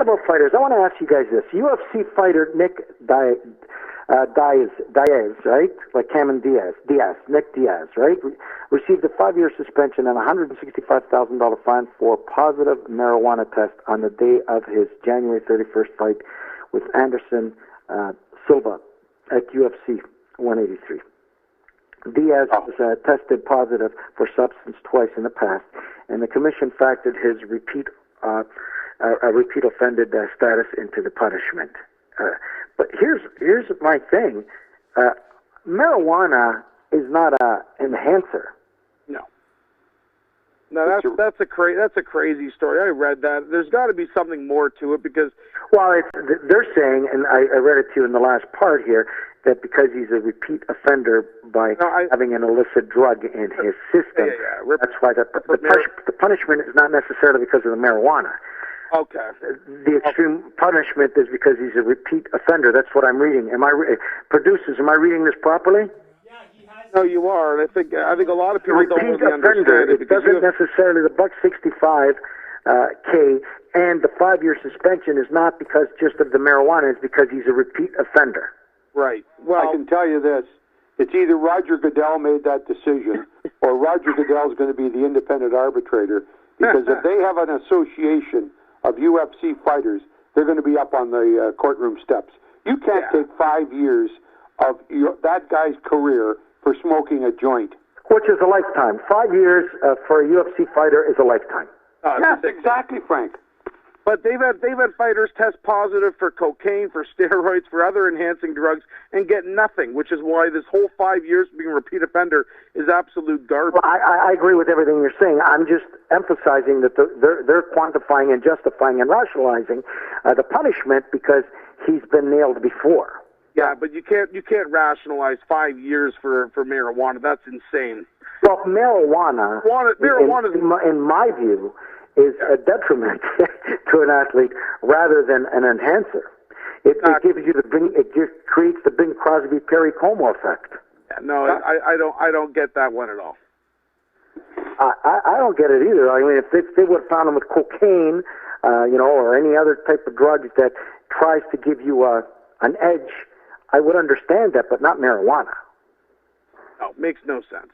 about fighters, I want to ask you guys this. UFC fighter Nick Diaz, right? Like Cameron Diaz, Nick Diaz, right? Received a 5-year suspension and a $165,000 fine for positive marijuana test on the day of his January 31st fight with Anderson Silva at UFC 183. Diaz was tested positive for substance twice in the past, and the commission factored his repeat offender status into the punishment. But here's my thing: marijuana is not an enhancer. No, that's a crazy story. I read that. There's got to be something more to it because. Well, they're saying, and I read it to you in the last part here, that because he's a repeat offender by having an illicit drug in his system, that's why the punishment is not necessarily because of the marijuana. Okay. The extreme punishment is because he's a repeat offender. That's what I'm reading. Producers, am I reading this properly? No, you are. And I think a lot of people don't really understand it. It doesn't necessarily, the $165K and the 5-year suspension is not because just of the marijuana, it's because he's a repeat offender. Right. Well, I can tell you this. It's either Roger Goodell made that decision or Roger Goodell is going to be the independent arbitrator, because if they have an association of UFC fighters, they're going to be up on the courtroom steps. You can't take 5 years of that guy's career for smoking a joint. Which is a lifetime. 5 years for a UFC fighter is a lifetime. Yes, exactly, Frank. But they've had fighters test positive for cocaine, for steroids, for other enhancing drugs, and get nothing, which is why this whole 5 years being a repeat offender is absolute garbage. Well, I agree with everything you're saying. I'm just emphasizing that they're quantifying and justifying and rationalizing the punishment because he's been nailed before. Yeah, but you can't rationalize 5 years for marijuana. That's insane. Well, marijuana in my view, is a detriment to an athlete rather than an enhancer. It gives you it just creates the Bing Crosby Perry Como effect. No, I don't get that one at all. I don't get it either. I mean, if they would have found him with cocaine, or any other type of drugs that tries to give you an edge, I would understand that, but not marijuana. No, makes no sense.